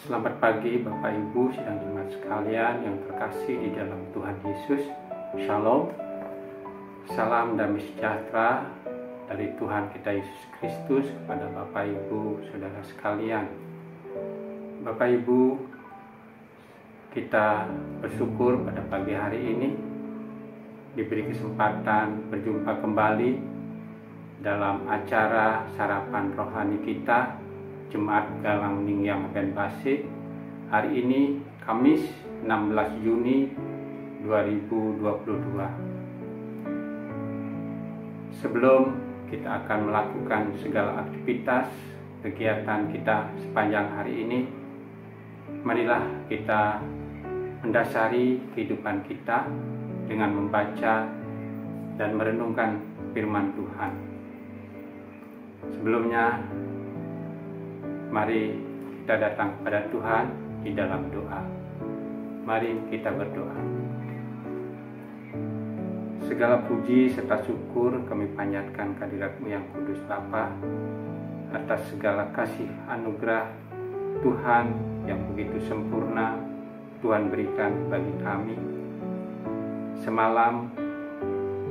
Selamat pagi Bapak Ibu sidang jemaat sekalian yang terkasih di dalam Tuhan Yesus. Shalom. Salam damai sejahtera dari Tuhan kita Yesus Kristus kepada Bapak Ibu saudara sekalian. Bapak Ibu, kita bersyukur pada pagi hari ini diberi kesempatan berjumpa kembali dalam acara sarapan rohani kita Jemaat Galang Ningyang Benbase. Hari ini Kamis 16 Juni 2022. Sebelum kita akan melakukan segala aktivitas kegiatan kita sepanjang hari ini, marilah kita mendasari kehidupan kita dengan membaca dan merenungkan firman Tuhan. Sebelumnya, mari kita datang kepada Tuhan di dalam doa. Mari kita berdoa. Segala puji serta syukur kami panjatkan kehadirat-Mu yang kudus Bapa atas segala kasih anugerah Tuhan yang begitu sempurna Tuhan berikan bagi kami. Semalam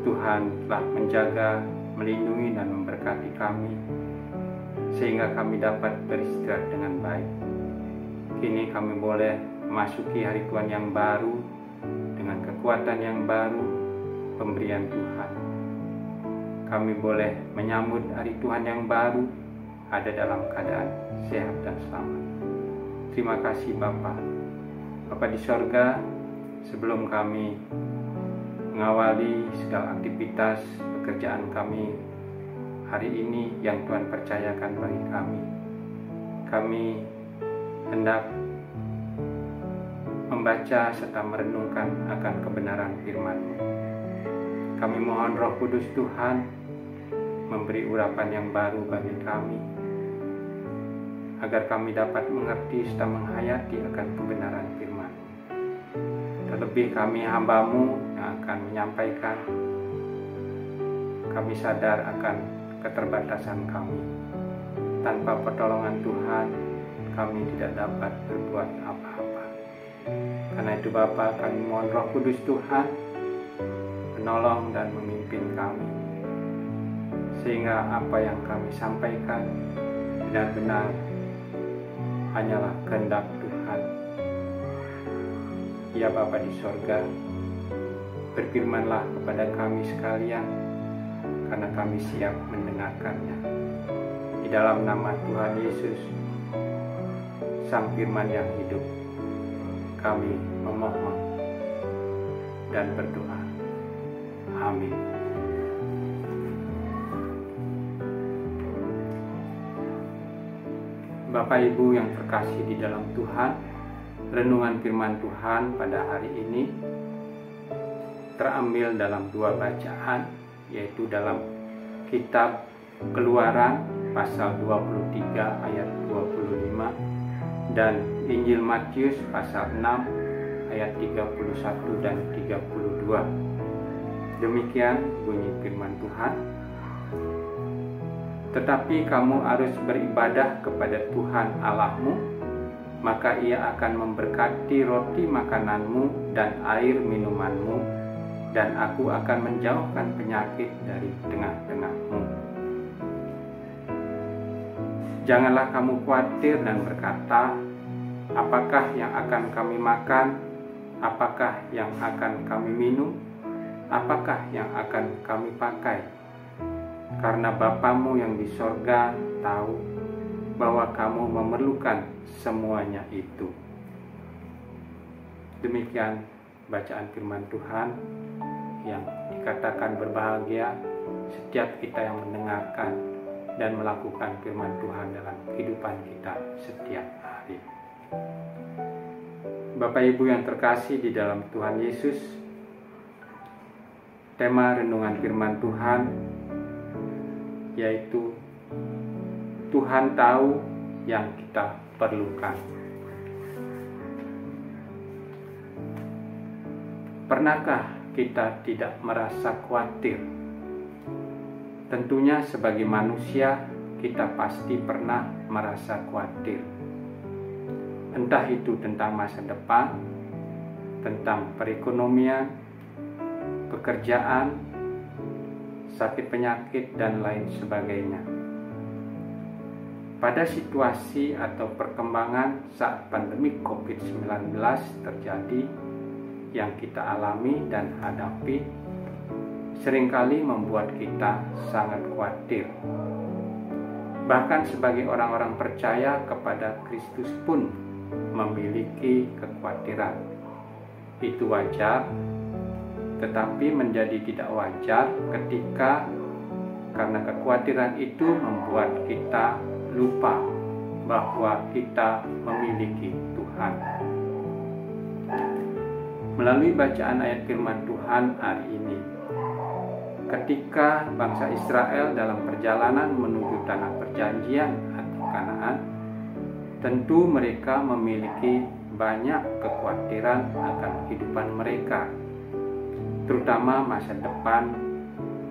Tuhan telah menjaga, melindungi dan memberkati kami sehingga kami dapat beristirahat dengan baik. Kini kami boleh memasuki hari Tuhan yang baru dengan kekuatan yang baru, pemberian Tuhan. Kami boleh menyambut hari Tuhan yang baru ada dalam keadaan sehat dan selamat. Terima kasih Bapa. Bapa di sorga, sebelum kami mengawali segala aktivitas pekerjaan kami hari ini yang Tuhan percayakan bagi kami hendak membaca serta merenungkan akan kebenaran firman-Mu. Kami mohon Roh Kudus Tuhan memberi urapan yang baru bagi kami, agar kami dapat mengerti serta menghayati akan kebenaran firman-Mu. Terlebih kami hamba-Mu yang akan menyampaikan, kami sadar akan keterbatasan kami. Tanpa pertolongan Tuhan, kami tidak dapat berbuat apa-apa. Karena itu Bapa, kami mohon Roh Kudus Tuhan menolong dan memimpin kami, sehingga apa yang kami sampaikan benar-benar hanyalah kehendak Tuhan. Ya Bapa di sorga, berfirmanlah kepada kami sekalian, karena kami siap mendengarkannya. Di dalam nama Tuhan Yesus, Sang Firman yang hidup, kami memohon dan berdoa. Amin. Bapak Ibu yang terkasih di dalam Tuhan, renungan firman Tuhan pada hari ini terambil dalam dua bacaan, yaitu dalam kitab Keluaran pasal 23 ayat 25 dan Injil Matius pasal 6 ayat 31 dan 32. Demikian bunyi firman Tuhan. Tetapi kamu harus beribadah kepada Tuhan Allahmu, maka Ia akan memberkati roti makananmu dan air minumanmu, dan aku akan menjauhkan penyakit dari tengah-tengahmu. Janganlah kamu khawatir dan berkata, apakah yang akan kami makan? Apakah yang akan kami minum? Apakah yang akan kami pakai? Karena Bapamu yang di sorga tahu bahwa kamu memerlukan semuanya itu. Demikian bacaan firman Tuhan yang dikatakan berbahagia setiap kita yang mendengarkan dan melakukan firman Tuhan dalam kehidupan kita setiap hari. Bapak Ibu yang terkasih di dalam Tuhan Yesus, tema renungan firman Tuhan yaitu Tuhan tahu yang kita perlukan. Pernahkah kita tidak merasa khawatir? Tentunya sebagai manusia kita pasti pernah merasa khawatir. Entah itu tentang masa depan, tentang perekonomian, pekerjaan, sakit penyakit, dan lain sebagainya. Pada situasi atau perkembangan saat pandemi COVID-19 terjadi yang kita alami dan hadapi, seringkali membuat kita sangat khawatir. Bahkan sebagai orang-orang percaya kepada Kristus pun memiliki kekhawatiran. Itu wajar, tetapi menjadi tidak wajar ketika karena kekhawatiran itu membuat kita lupa bahwa kita memiliki Tuhan. Melalui bacaan ayat firman Tuhan hari ini, ketika bangsa Israel dalam perjalanan menuju tanah perjanjian atau Kanaan, tentu mereka memiliki banyak kekhawatiran akan kehidupan mereka, terutama masa depan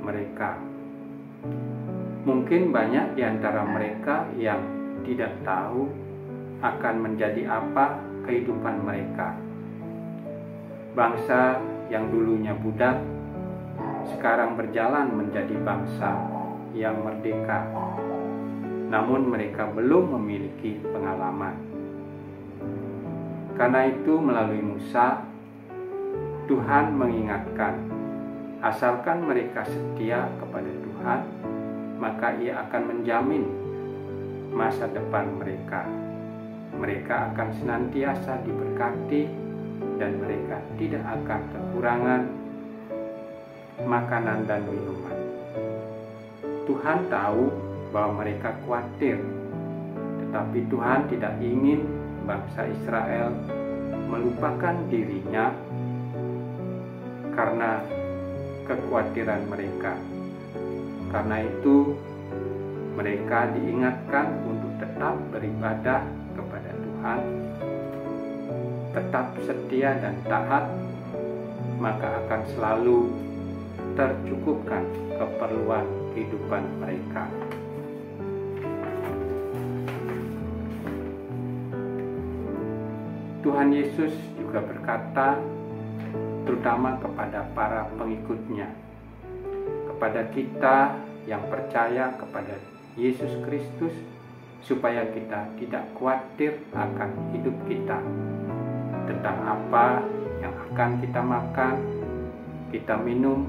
mereka. Mungkin banyak di antara mereka yang tidak tahu akan menjadi apa kehidupan mereka. Bangsa yang dulunya budak sekarang berjalan menjadi bangsa yang merdeka, namun mereka belum memiliki pengalaman. Karena itu melalui Musa, Tuhan mengingatkan, asalkan mereka setia kepada Tuhan, maka Ia akan menjamin masa depan mereka. Mereka akan senantiasa diberkati dan mereka tidak akan kekurangan makanan dan minuman. Tuhan tahu bahwa mereka khawatir, tetapi Tuhan tidak ingin bangsa Israel melupakan dirinya karena kekhawatiran mereka. Karena itu mereka diingatkan untuk tetap beribadah kepada Tuhan, tetap setia dan taat, maka akan selalu tercukupkan keperluan kehidupan mereka. Tuhan Yesus juga berkata, terutama kepada para pengikutnya, kepada kita yang percaya kepada Yesus Kristus, supaya kita tidak khawatir akan hidup kita, tentang apa yang akan kita makan, kita minum,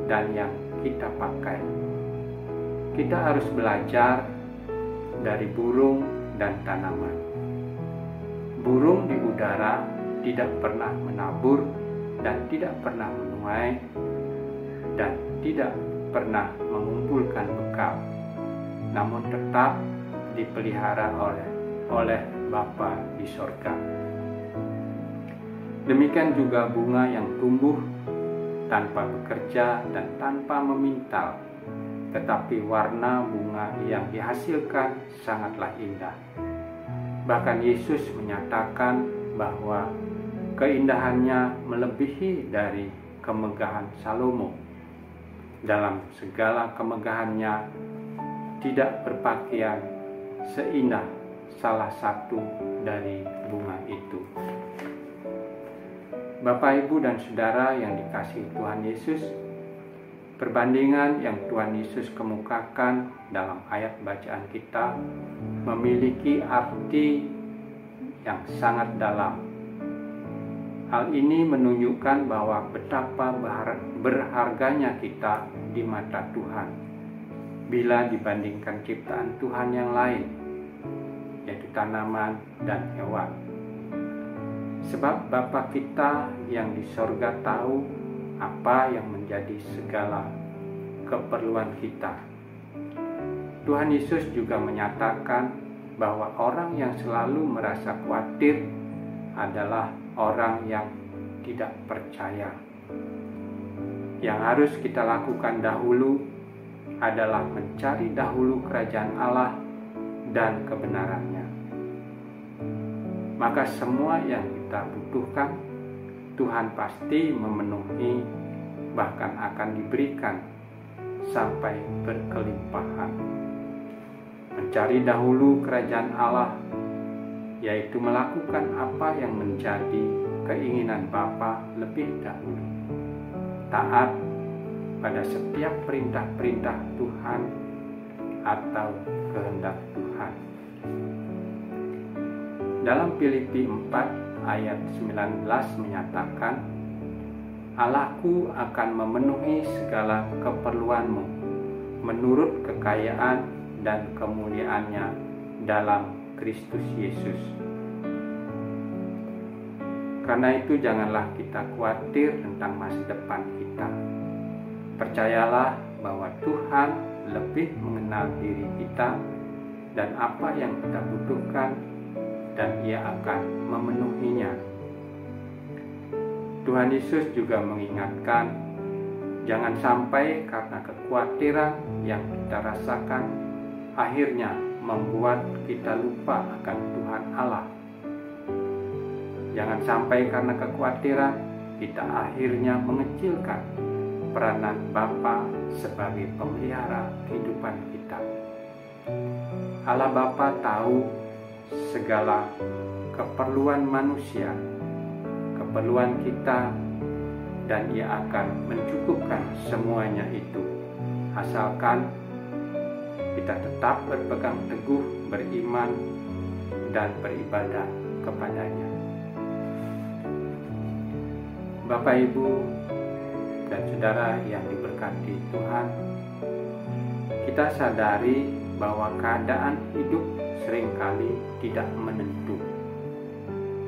dan yang kita pakai. Kita harus belajar dari burung dan tanaman. Burung di udara tidak pernah menabur dan tidak pernah menuai dan tidak pernah mengumpulkan bekal, namun tetap dipelihara oleh Bapa di sorga. Demikian juga bunga yang tumbuh tanpa bekerja dan tanpa memintal, tetapi warna bunga yang dihasilkan sangatlah indah. Bahkan Yesus menyatakan bahwa keindahannya melebihi dari kemegahan Salomo. Dalam segala kemegahannya, tidak berpakaian seindah salah satu dari bunga itu. Bapak, Ibu, dan Saudara yang dikasihi Tuhan Yesus, perbandingan yang Tuhan Yesus kemukakan dalam ayat bacaan kita memiliki arti yang sangat dalam. Hal ini menunjukkan bahwa betapa berharganya kita di mata Tuhan bila dibandingkan ciptaan Tuhan yang lain, yaitu tanaman dan hewan. Sebab Bapa kita yang di sorga tahu apa yang menjadi segala keperluan kita. Tuhan Yesus juga menyatakan bahwa orang yang selalu merasa khawatir adalah orang yang tidak percaya. Yang harus kita lakukan dahulu adalah mencari dahulu kerajaan Allah dan kebenarannya. Maka semua yang kita butuhkan, Tuhan pasti memenuhi, bahkan akan diberikan sampai berkelimpahan. mencari dahulu kerajaan Allah, yaitu melakukan apa yang menjadi keinginan Bapa lebih dahulu. Taat pada setiap perintah-perintah Tuhan atau kehendak Tuhan. Dalam Filipi 4 ayat 19 menyatakan, Allahku akan memenuhi segala keperluanmu menurut kekayaan dan kemuliaannya dalam Kristus Yesus. Karena itu janganlah kita khawatir tentang masa depan kita. Percayalah bahwa Tuhan lebih mengenal diri kita dan apa yang kita butuhkan, dan Ia akan memenuhinya. Tuhan Yesus juga mengingatkan, jangan sampai karena kekhawatiran yang kita rasakan akhirnya membuat kita lupa akan Tuhan Allah. Jangan sampai karena kekhawatiran kita akhirnya mengecilkan peranan Bapa sebagai pemelihara kehidupan kita. Allah Bapa tahu segala keperluan manusia, keperluan kita, dan Ia akan mencukupkan semuanya itu, asalkan kita tetap berpegang teguh, beriman, dan beribadah kepadanya. Bapak, Ibu, dan saudara yang diberkati Tuhan, kita sadari bahwa keadaan hidup seringkali tidak menentu.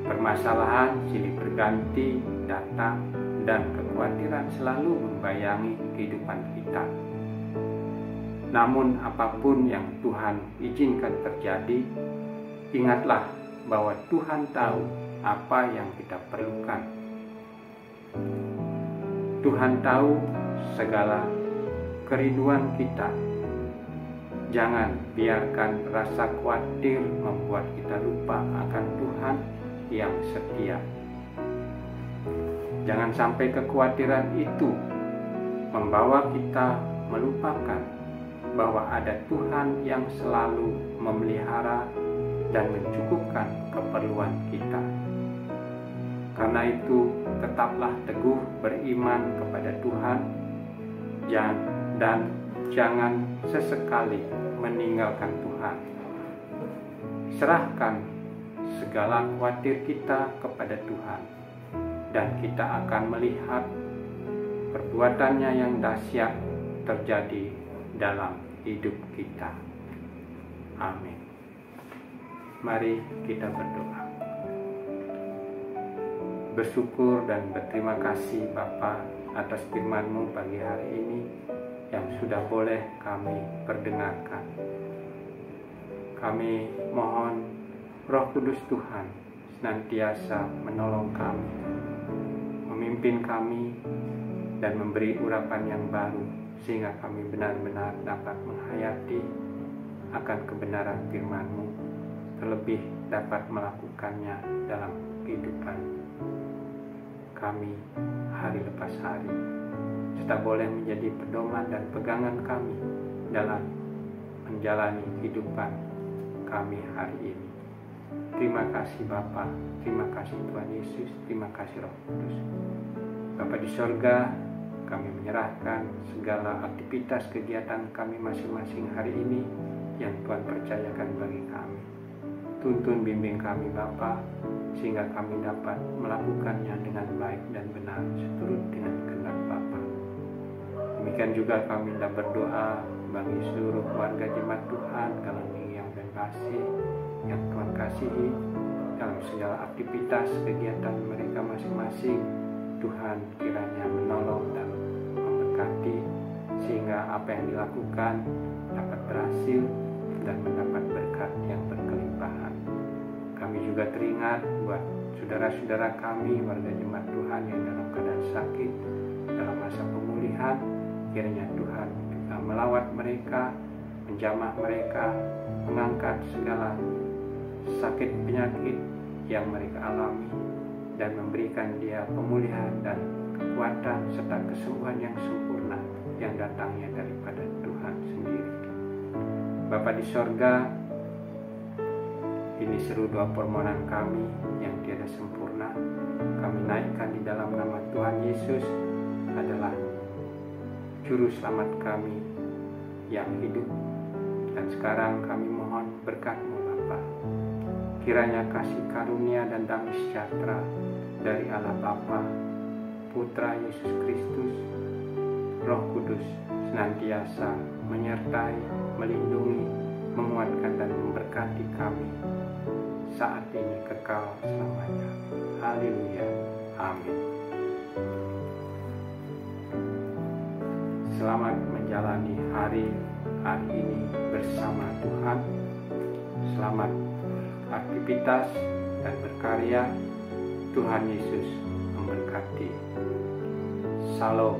Permasalahan silih berganti datang dan kekhawatiran selalu membayangi kehidupan kita. Namun apapun yang Tuhan izinkan terjadi, ingatlah bahwa Tuhan tahu apa yang kita perlukan. Tuhan tahu segala kerinduan kita. Jangan biarkan rasa khawatir membuat kita lupa akan Tuhan yang setia. Jangan sampai kekhawatiran itu membawa kita melupakan bahwa ada Tuhan yang selalu memelihara dan mencukupkan keperluan kita. Karena itu, tetaplah teguh beriman kepada Tuhan dan jangan sesekali meninggalkan Tuhan. Serahkan segala khawatir kita kepada Tuhan, dan kita akan melihat perbuatannya yang dahsyat terjadi dalam hidup kita. Amin. Mari kita berdoa. Bersyukur dan berterima kasih Bapa atas firman-Mu pagi hari ini yang sudah boleh kami perdengarkan. Kami mohon Roh Kudus Tuhan senantiasa menolong kami, memimpin kami, dan memberi urapan yang baru, sehingga kami benar-benar dapat menghayati akan kebenaran firman-Mu, terlebih dapat melakukannya dalam kehidupan kami hari lepas hari, serta boleh menjadi pedoman dan pegangan kami dalam menjalani kehidupan kami hari ini. Terima kasih Bapa, terima kasih Tuhan Yesus, terima kasih Roh Kudus. Bapa di sorga, kami menyerahkan segala aktivitas kegiatan kami masing-masing hari ini yang Tuhan percayakan bagi kami. Tuntun bimbing kami Bapa, sehingga kami dapat melakukannya dengan baik dan benar seturut dengan kehendak Bapa. Demikian juga kami hendak berdoa bagi seluruh warga jemaat Tuhan Galangi yang kasih, yang Tuhan kasihi dalam segala aktivitas kegiatan mereka masing-masing. Tuhan kiranya menolong dan memberkati, sehingga apa yang dilakukan dapat berhasil dan mendapat berkat yang berkelimpahan. Kami juga teringat buat saudara-saudara kami, warga jemaat Tuhan yang dalam keadaan sakit, dalam masa pemulihan. Kiranya Tuhan juga melawat mereka, menjamah mereka, mengangkat segala sakit penyakit yang mereka alami, dan memberikan dia pemulihan dan kekuatan serta kesembuhan yang sempurna yang datangnya daripada Tuhan sendiri. Bapa di sorga, ini seru doa permohonan kami yang tiada sempurna. Kami naikkan di dalam nama Tuhan Yesus adalah Juru Selamat kami yang hidup. Dan sekarang kami mohon berkat-Mu Bapa. Kiranya kasih karunia dan damai sejahtera dari Allah Bapa, Putra Yesus Kristus, Roh Kudus senantiasa menyertai, melindungi, menguatkan dan memberkati kami saat ini kekal selamanya. Haleluya. Amin. Selamat menjalani hari ini bersama Tuhan. Selamat aktivitas dan berkarya. Tuhan Yesus memberkati. Shalom.